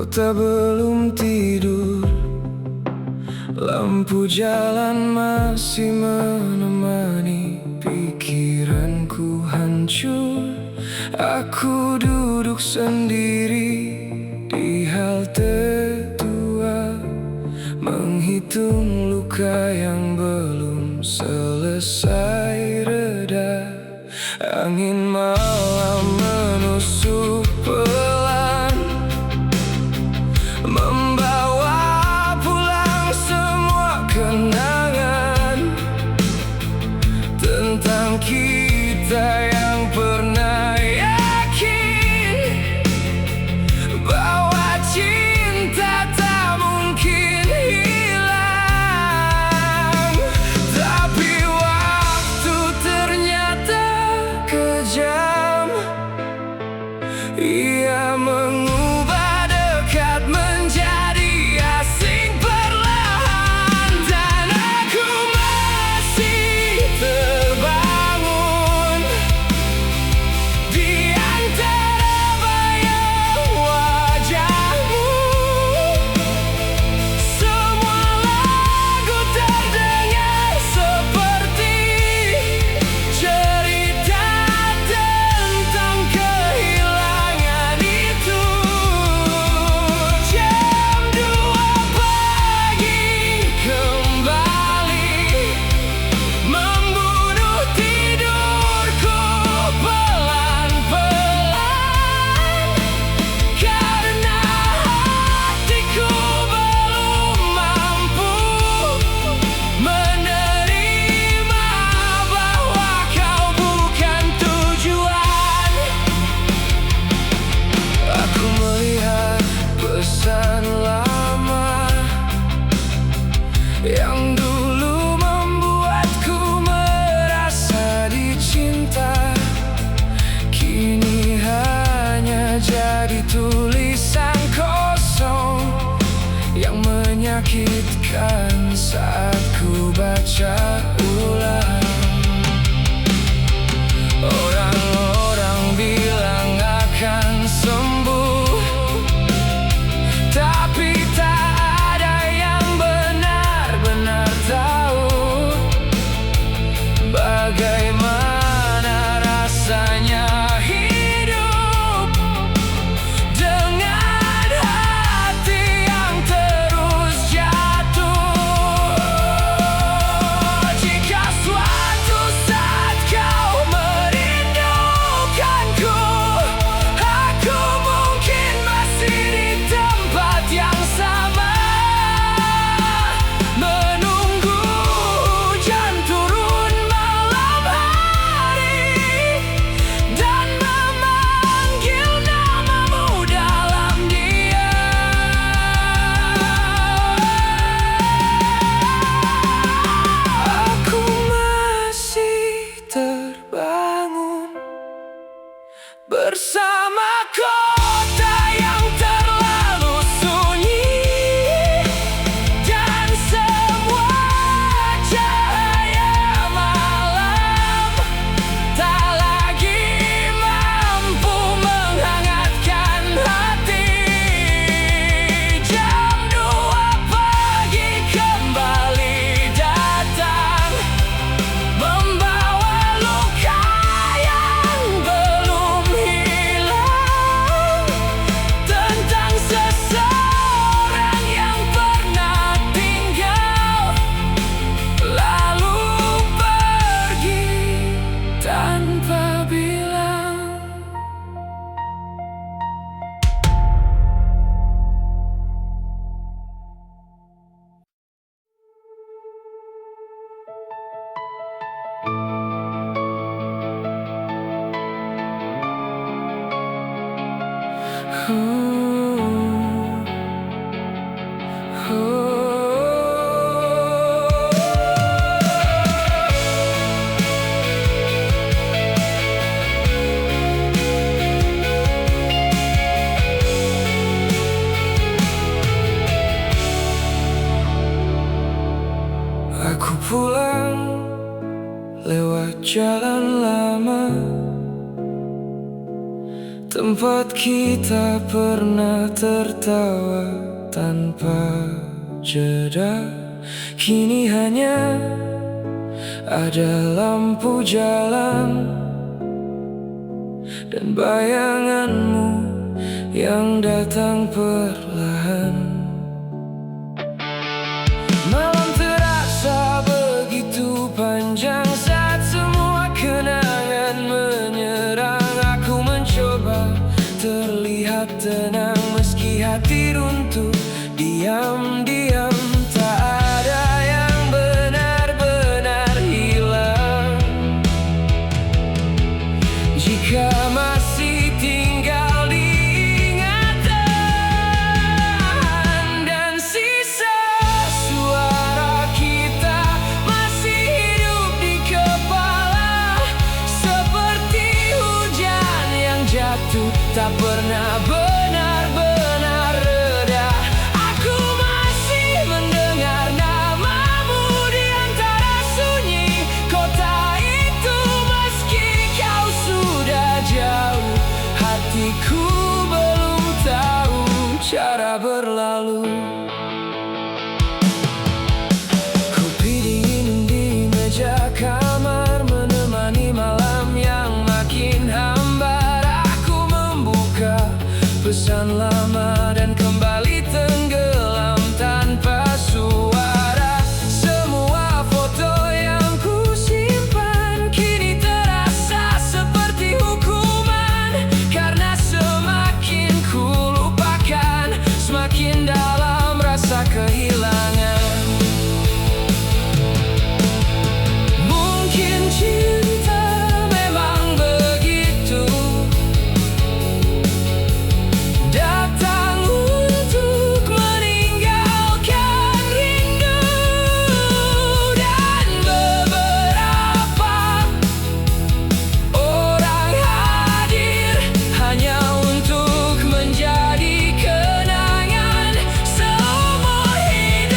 Kota belum tidur, lampu jalan masih menemani pikiranku hancur. Aku duduk sendiri di halte tua, menghitung luka yang belum selesai reda. Angin malam menusuk pelan, membawa pulang semua kenangan tentang kita yang pernah yakin bahwa cinta tak mungkin hilang. Tapi waktu ternyata kejam, ia mengubah dekat menjadi asing perlahan. Dan aku masih terbangun di antara bayang wajahmu. Semua lagu terdengar seperti cerita tentang kehilangan itu. Jam 2 pagi kembali membunuh tidurku pelan-pelan, karena hatiku belum mampu menerima bahwa kau bukan tujuan. Aku melihat pesan lama yang dulu membuatku merasa dicinta, kini hanya jadi tulisan kosong yang menyakitkan saat ku baca ulang. Orang-orang bilang akan sembuh, tapi tak ada yang benar-benar tahu bagaimana rasanya hidup dengan hati yang terus jatuh. Jika suatu saat kau merindukanku, aku mungkin masih di tempat yang sama, menunggu hujan turun malam hari dan memanggil namamu dalam diam. Aku masih terbangun bersama kota yang terlalu sunyi, dan semua cahaya malam tak lagi mampu menghangatkan hati. Jam 2 pagi kembali datang, membawa luka yang belum hilang tentang seseorang yang pernah tinggal lalu pergi tanpa bilang. Aku pulang lewat jalan lama, tempat kita pernah tertawa tanpa jeda. Kini hanya ada lampu jalan dan bayanganmu yang datang perlahan. Malam terasa begitu panjang saat semua kenangan menyerang. Aku mencoba terlihat tenang meski hati runtuh. Diam-diam tak ada yang benar-benar hilang. Jika masih tinggal di ingatan dan sisa suara kita masih hidup di kepala, seperti hujan yang jatuh tak pernah benar-benar reda. Aku masih mendengar namamu di antara sunyi kota itu. Meski kau sudah jauh, hatiku belum tahu cara berlalu. Kopi dingin di meja kamar menemani malam yang makin hambar. Aku membuka pesan lama dan kembali tenggelam tanpa suara. Semua foto yang ku simpan kini terasa seperti hukuman, karena semakin ku lupakan, semakin dalam rasa kehilangan. Mungkin cinta memang begitu, datang untuk meninggalkan rindu, dan beberapa orang hadir hanya untuk menjadi kenangan seumur hidup.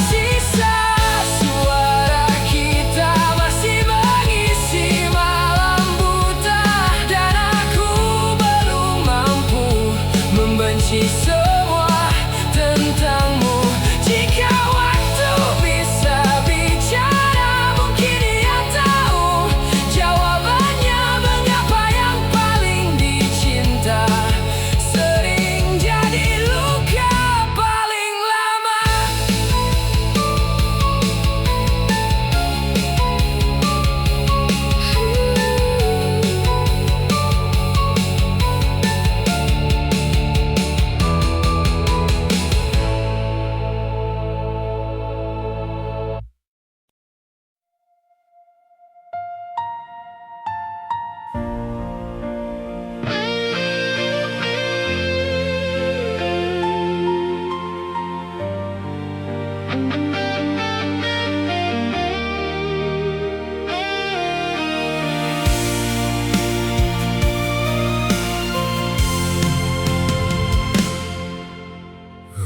Sisa suara kita masih mengisi malam buta, dan aku belum mampu membenci semua tentangmu. Jika waktu bisa bicara, mungkin ia tahu jawabannya. Mengapa yang paling dicinta sering jadi luka paling lama.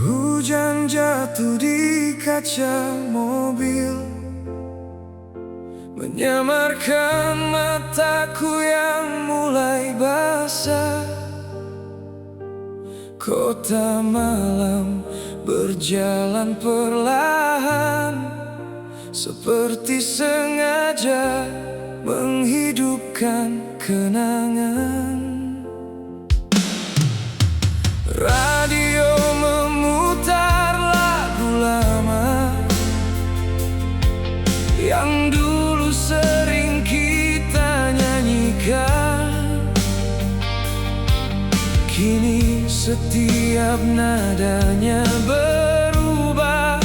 Hujan jatuh di kaca mobil, menyamarkan mataku yang mulai basah. Kota malam berjalan perlahan, seperti sengaja menghidupkan kenangan. Radio memutar lagu lama yang dulu sering kita nyanyikan. Kini setiap nadanya berubah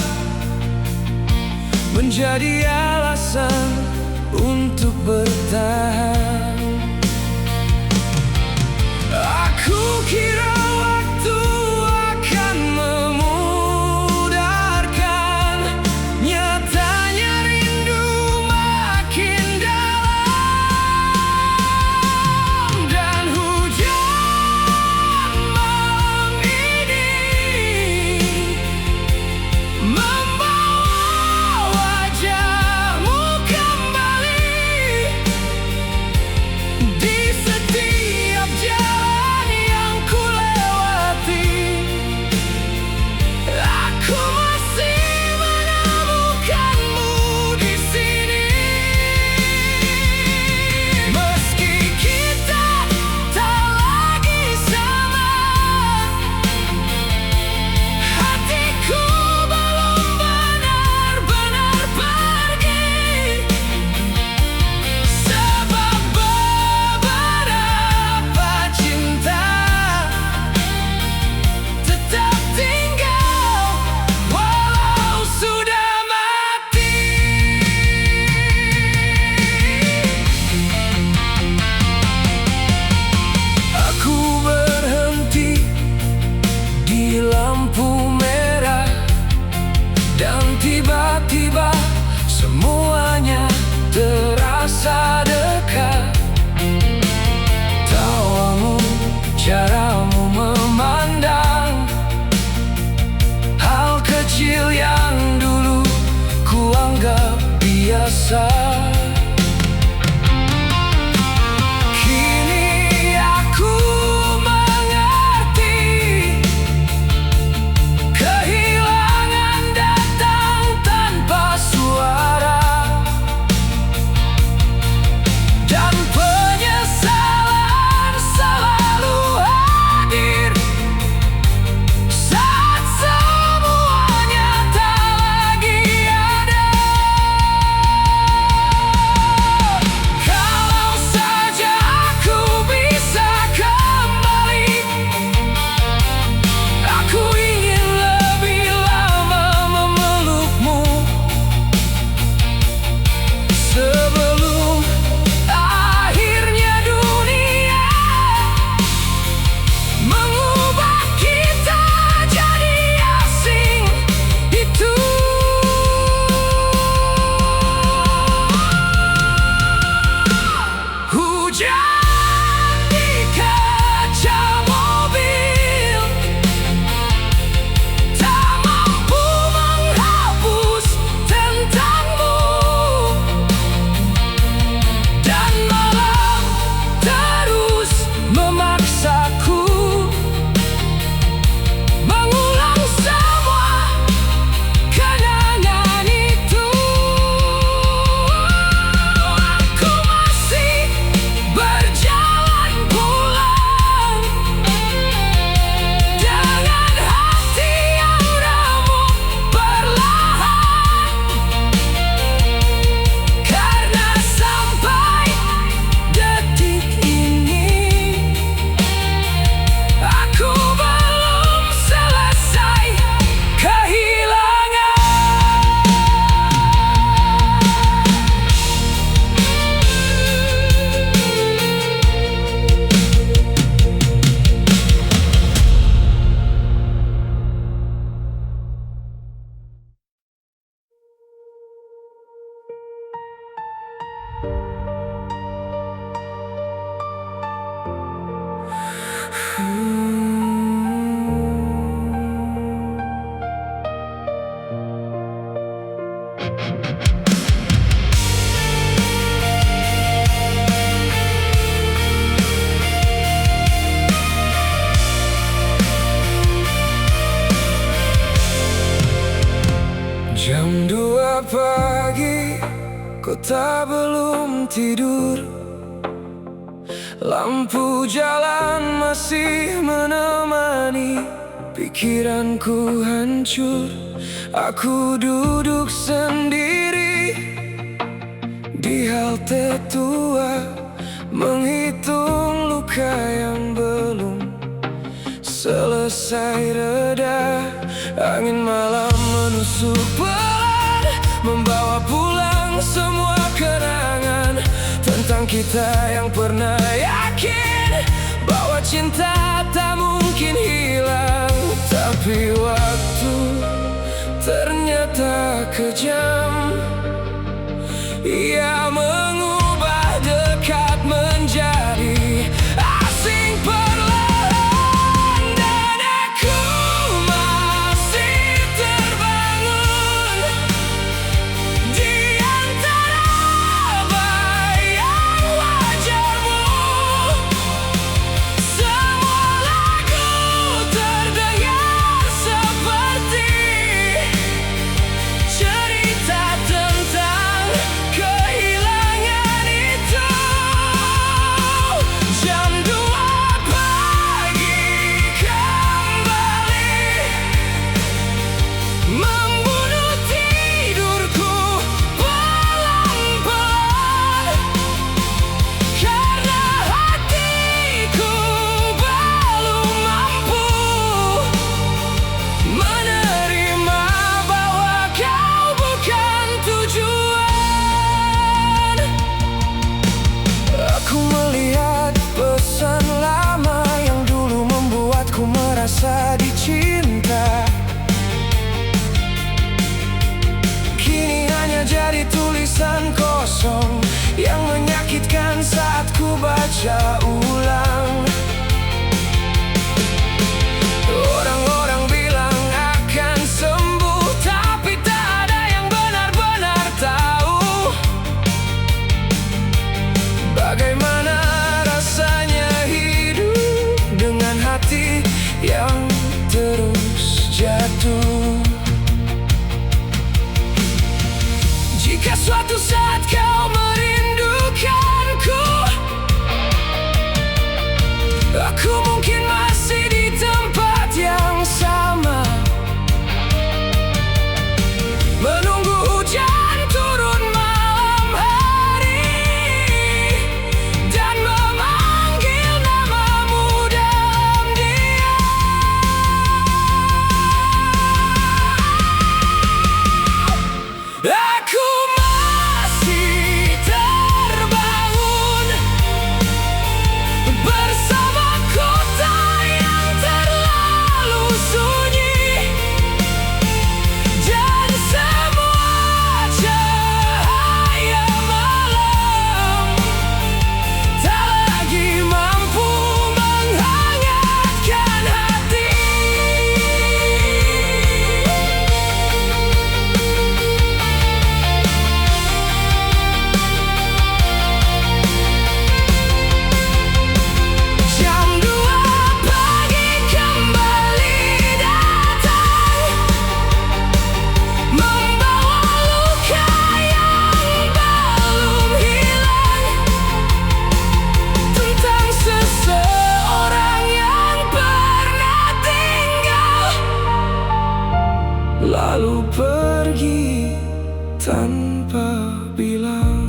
menjadi alasan untuk bertahan. tiba-tiba semuanya terasa dekat. Tawamu, caramu memandang hal kecil yang dulu kuanggap biasa. Kini aku mengerti, kehilangan datang tanpa suara, dan penyesalan selalu hadir saat semuanya tak lagi ada. Kalau saja aku bisa kembali, aku ingin lebih lama memelukmu sebelum akhirnya dunia mengubah kita jadi asing. Itu hujan di kaca mobil tak mampu menghapus tentangmu, dan malam terus memaksaku mengulang semua kenangan itu. Aku masih berjalan pulang dengan hati yang remuk perlahan, karena sampai detik ini aku belum selesai kehilangan. Jam 2 pagi, kota belum tidur. Lampu jalan masih menemani pikiranku hancur. Aku duduk sendiri di halte tua, menghitung luka yang belum selesai reda. Angin malam menusuk pelan, membawa pulang semua kenangan tentang kita yang pernah yakin bahwa cinta tak mungkin hilang. Tapi waktu ternyata kejam, ia mengubah dekat menjadi asing perlahan, dan aku masih terbangun di antara bayang wajahmu. Semua lagu terdengar seperti cerita tentang kehilangan. jadi tulisan kosong yang menyakitkan saat ku baca ulang. Orang-orang bilang akan sembuh, tapi tak ada yang benar-benar tahu bagaimana rasanya hidup dengan hati yang terus jatuh. Jika suatu saat kau merindukanku, aku mungkin masih di tempat yang sama, menunggu hujan turun malam hari dan memanggil namamu dalam diam. Aku masih terbangun bersama kota yang terlalu sunyi, dan semua cahaya malam tak lagi mampu menghangatkan hati. Jam 2 pagi kembali datang, membawa luka yang belum hilang, tentang seseorang yang pernah tinggal lalu pergi tanpa bilang.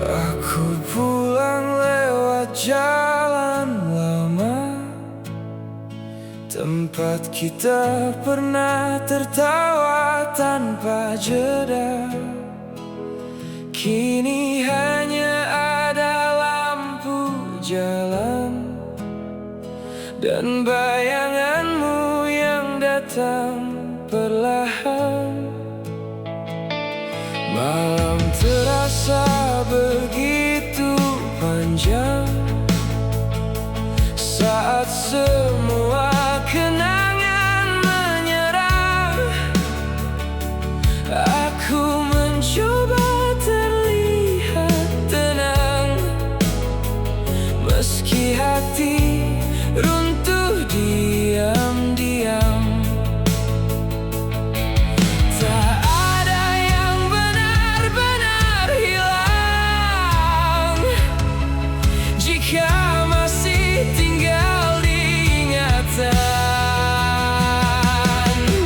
Aku pulang lewat jalan lama, tempat kita pernah tertawa tanpa jeda. Kini hanya ada lampu jalan dan bayanganmu yang datang perlahan. Malam terasa begitu panjang saat semua kenangan menyerang. Aku mencoba terlihat tenang, meski hati runtuh diam-diam. Tak ada yang benar-benar hilang jika masih tinggal di ingatan,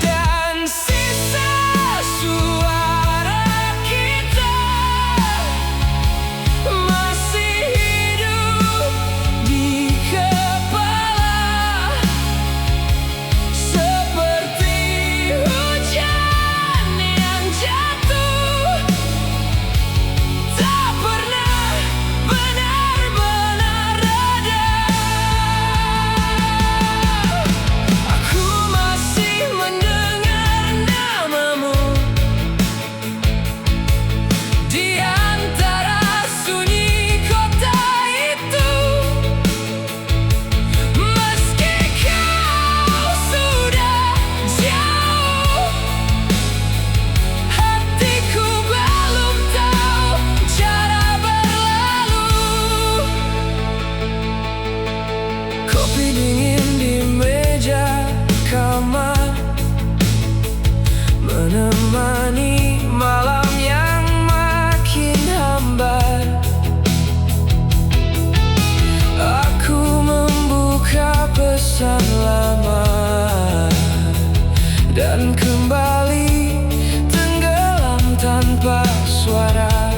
dan sisa suara kita masih hidup di kepala, seperti hujan yang jatuh tak pernah benar-benar reda. Aku masih mendengar namamu di antara sunyi kota itu, meski kau sudah jauh. Hatiku belum tahu cara berlalu. Kopi dingin di meja kamar menemani malam yang makin hambar. Aku membuka pesan lama dan kembali tenggelam tanpa suara.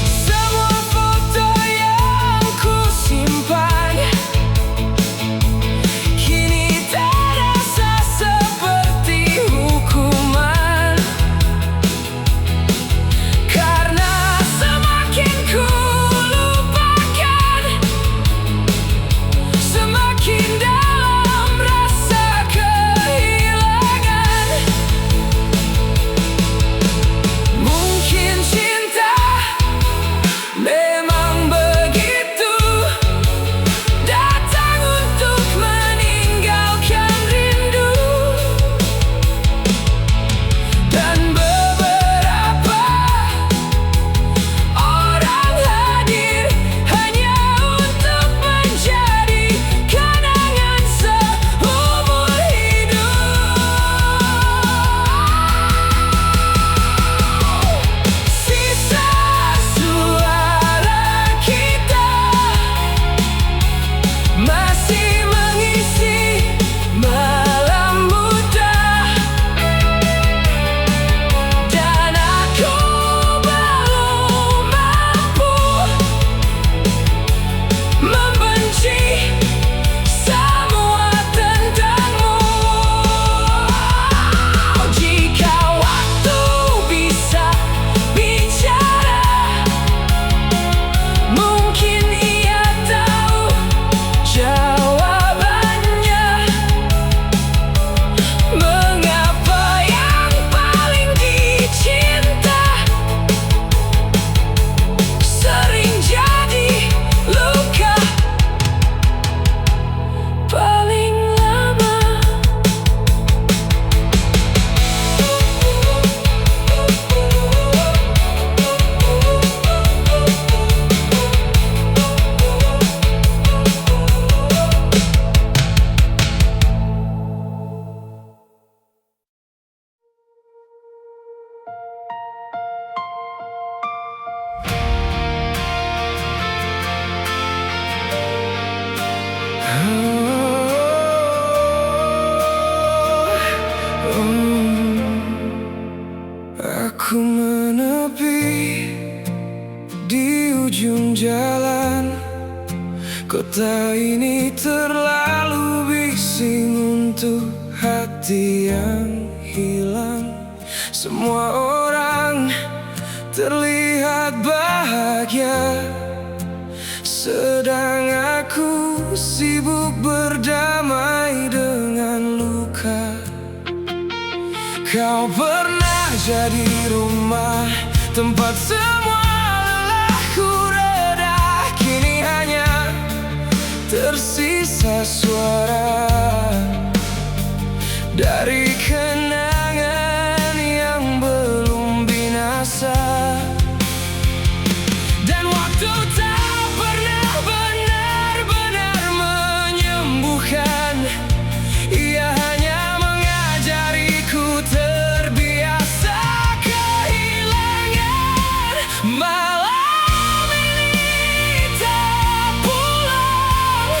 Semua foto yang ku simpan jalan. Kota ini terlalu bising untuk hati yang hilang. Semua orang terlihat bahagia, sedang aku sibuk berdamai dengan luka. Kau pernah jadi rumah, tempat semua lelahku reda. Kini hanya tersisa suara dari kenangan yang belum binasa. Dan waktu tak pernah benar-benar menyembuhkan. Ia hanya mengajariku terbiasa kehilangan. Malam ini tak pulang,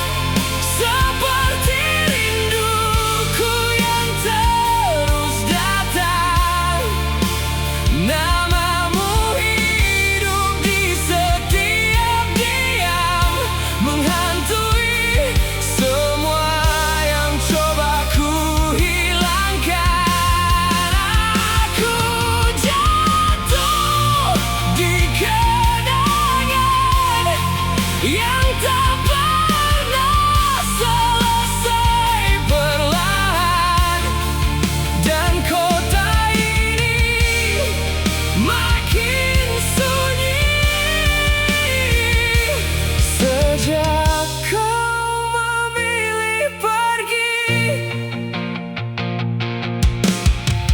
seperti rinduku yang terus datang. Namamu hidup di setiap diam, menghantui semua yang coba ku hilangkan. Aku jatuh di kenangan yang tak pernah selesai perlahan. Dan kota ini makin sunyi sejak kau memilih pergi.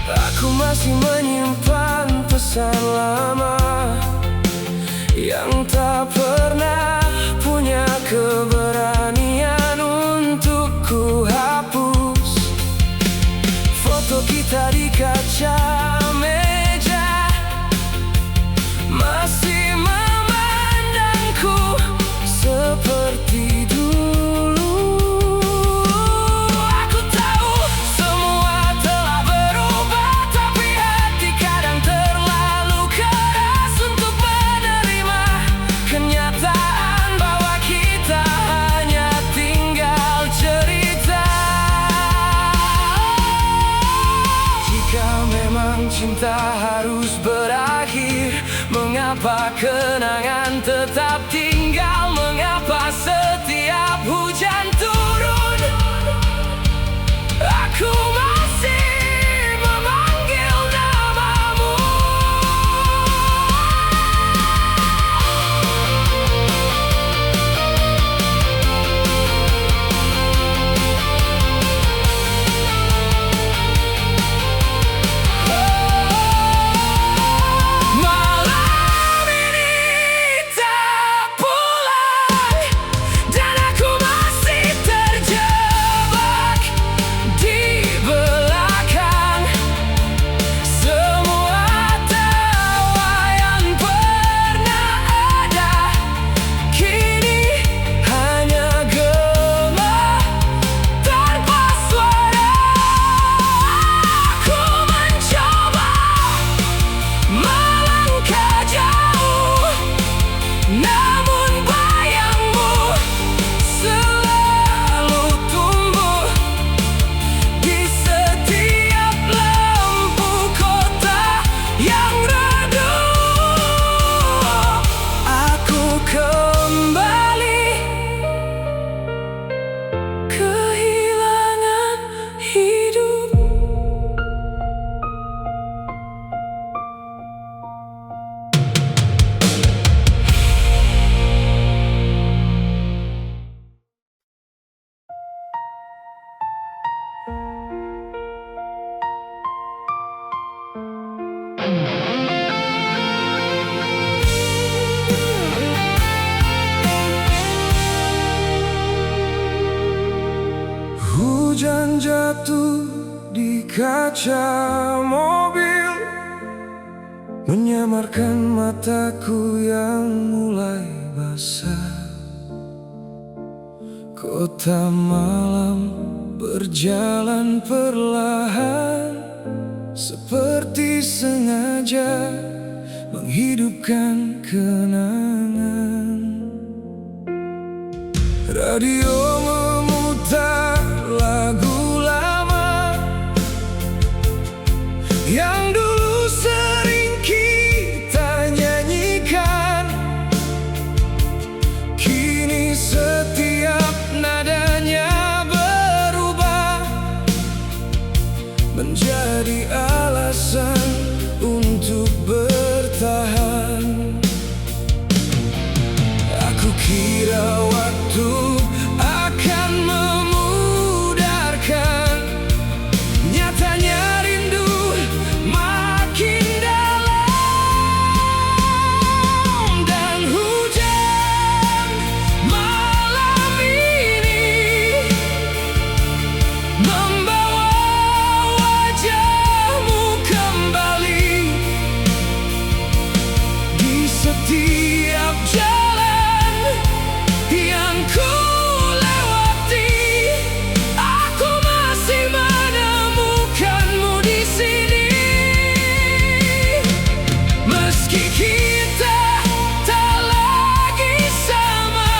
Aku masih menyimpan pesan lama yang tak pernah punya keberanian untuk ku hapus. Foto kita di kaca meja masih memandangku seperti dulu. Aku tahu semua telah berubah, tapi hati kadang terlalu keras untuk menerima kenyataan bahwa kita hanya tinggal cerita. Jika memang cinta harus berakhir, mengapa kenangan tetap tinggal? Mengapa setiap hujan turun, aku masih memanggil namamu? Malam ini tak pulang, dan aku masih terjebak di belakang. Semua tawa yang pernah ada kini hanya gema tanpa suara. Aku mencoba melangkah jauh, namun bayangmu selalu tumbuh di setiap lampu kota yang redup. Aku kembali kehilangan hidup. Hujan jatuh di kaca mobil, menyamarkan mataku yang mulai basah. Kota malam berjalan perlahan, seperti sengaja menghidupkan kenangan. Radio memutar lagu lama yang dulu sering kita nyanyikan. Kini setiap nadanya berubah menjadi alasan untuk bertahan. Aku kira waktu akan memudarkan, nyatanya rindu makin dalam. Dan hujan malam ini membawa wajahmu kembali di setiap jalan yang ku lewati. Aku masih menemukanmu di sini, meski kita tak lagi sama.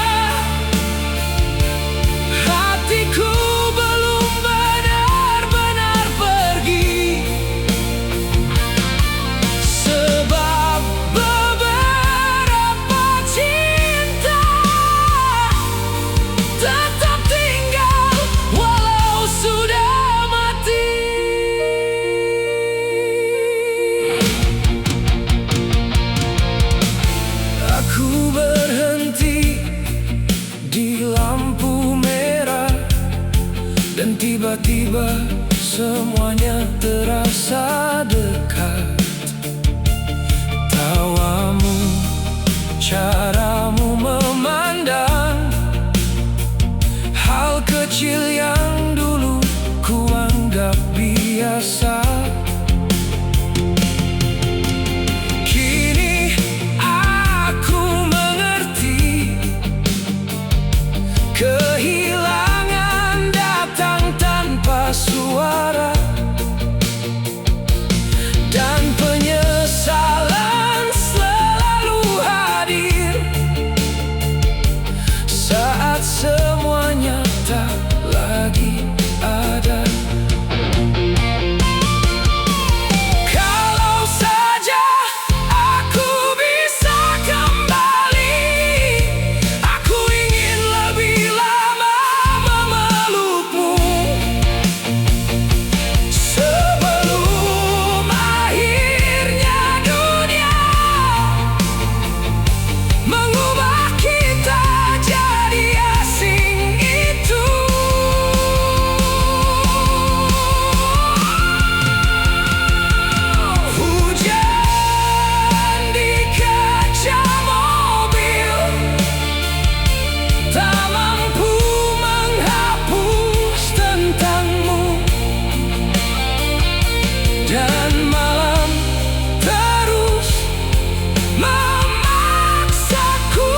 Hatiku belum benar-benar pergi, sebab beberapa cinta tetap tinggal walau sudah mati. Aku berhenti di lampu merah, dan tiba-tiba semuanya terasa dekat. Tawamu, caramu memandang, hal kecil yang dulu kuanggap biasa, kini aku mengerti. Kehilangan datang tanpa suara, dan penyesalan selalu hadir saat semuanya tak lagi ada. Kalau saja aku bisa kembali, aku ingin lebih lama memelukmu, sebelum akhirnya dunia mengubah kita jadi asing itu. Hujan di kaca mobil tak mampu menghapus tentangmu, dan malam terus memaksaku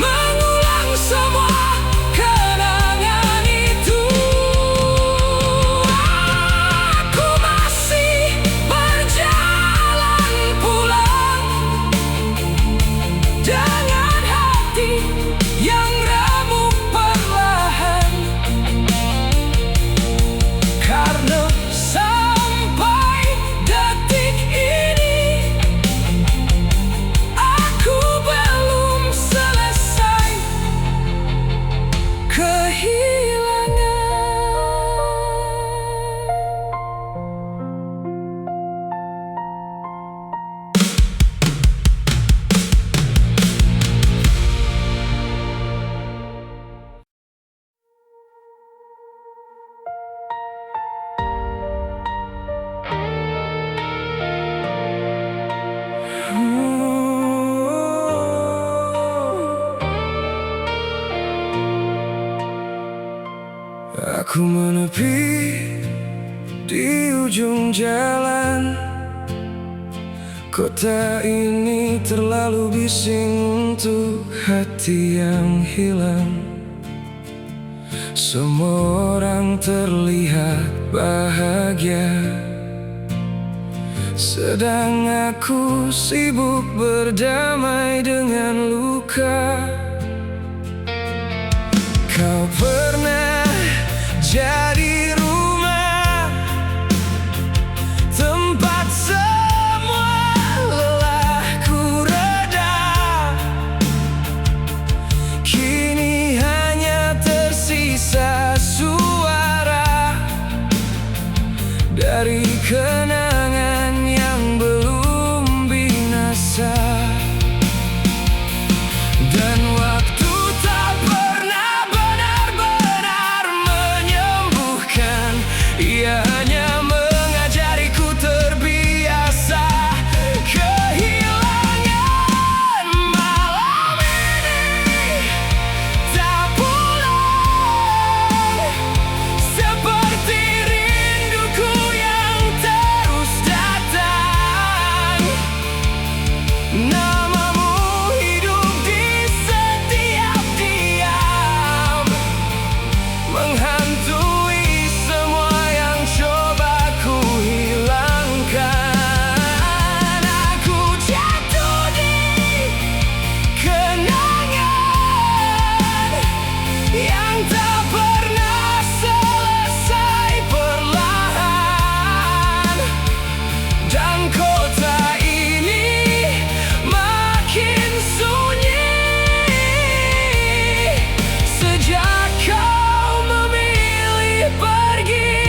mengulang semua kenangan itu. Aku masih berjalan pulang dengan hati yang remuk perlahan, karena sampai detik ini aku belum selesai kehilangan. Aku menepi di ujung jalan. Kota ini terlalu bising untuk hati yang hilang. Semua orang terlihat bahagia, sedang aku sibuk berdamai dengan luka. kenangan yang belum binasa. Dan waktu tak pernah benar-benar menyembuhkan, ia hanya mengajariku terbiasa kehilangan. Malam ini tak pulang, seperti rinduku yang terus datang. Namamu hidup di setiap diam, menghantui semua yang coba ku hilangkan. Aku jatuh di kenangan yang tak pernah selesai perlahan. Dan kota ini makin sunyi sejak kau memilih pergi.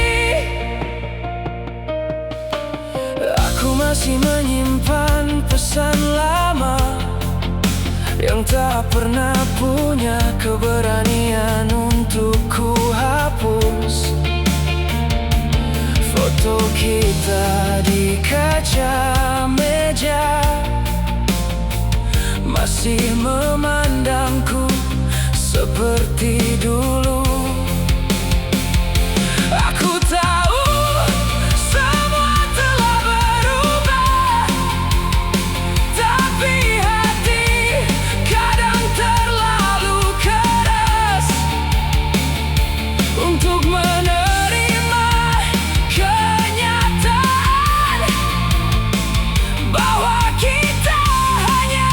Aku masih menyimpan pesan lama yang tak pernah punya keberanian untuk ku hapus. Foto kita di kaca meja masih memandangku seperti dulu. Aku tahu semua telah berubah, tapi hati kadang terlalu keras untuk menerima kenyataan bahwa kita hanya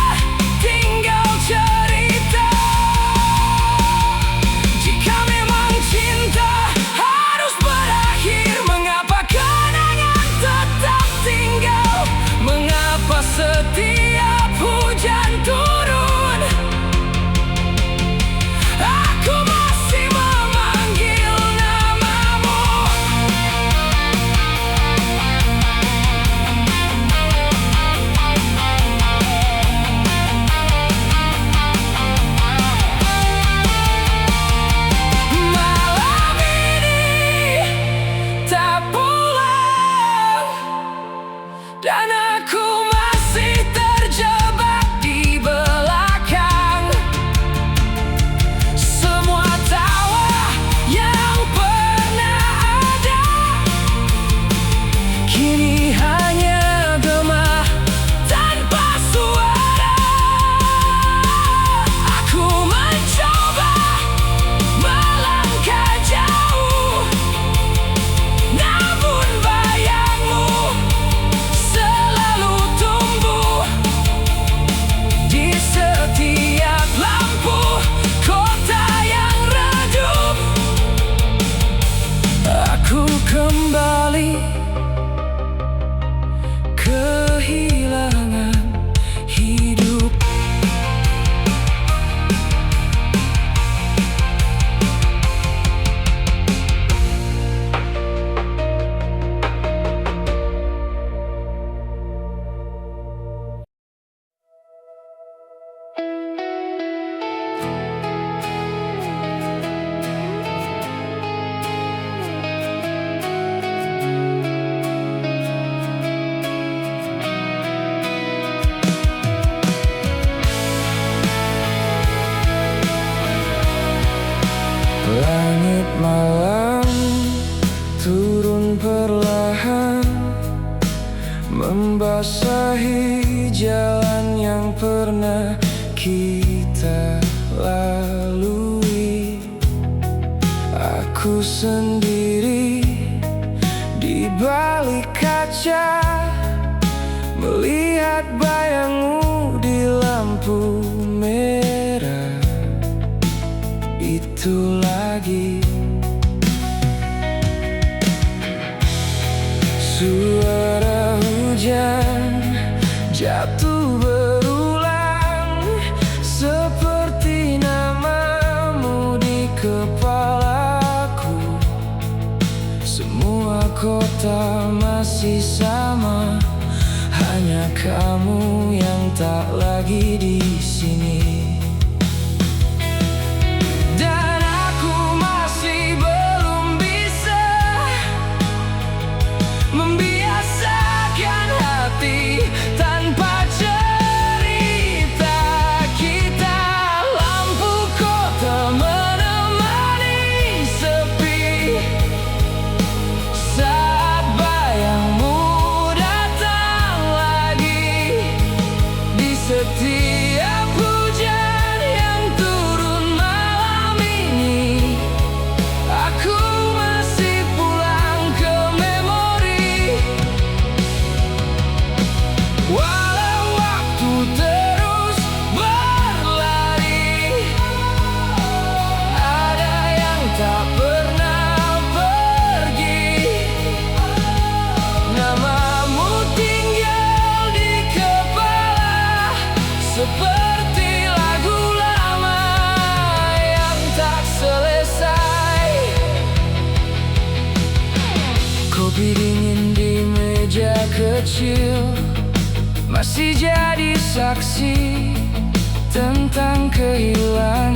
tinggal cerita. Jika memang cinta harus berakhir, mengapa kenangan tetap tinggal? Mengapa setiap hujan turun aku masih memanggil namamu? Malam ini tak pulang, dan aku masih terjebak di belakang. Semua tawa yang pernah ada kini hanya gema tanpa suara. Aku mencoba melangkah jauh, namun bayangmu selalu tumbuh di setiap lampu kota yang redup. Aku kembali kehilangan hidup. Langit malam turun perlahan, membasahi jalan yang pernah kita lalui. Aku sendiri di balik kaca, melihat bayangmu di lampu merah. Itu lagi suara hujan jatuh berulang, seperti namamu di kepalaku. Semua kota masih sama, hanya kamu yang tak lagi di sini. Dan aku masih belum bisa membiasakan hati tanpa cerita kita. Lampu kota menemani sepi saat bayangmu datang lagi. Di setiap hujan yang turun malam ini, aku masih pulang ke memori. Walau waktu terus berlari, ada yang tak pernah pergi. Namamu tinggal di kepala, seperti lagu lama yang tak selesai. Kopi dingin di meja kecil masih jadi saksi tentang kehilangan.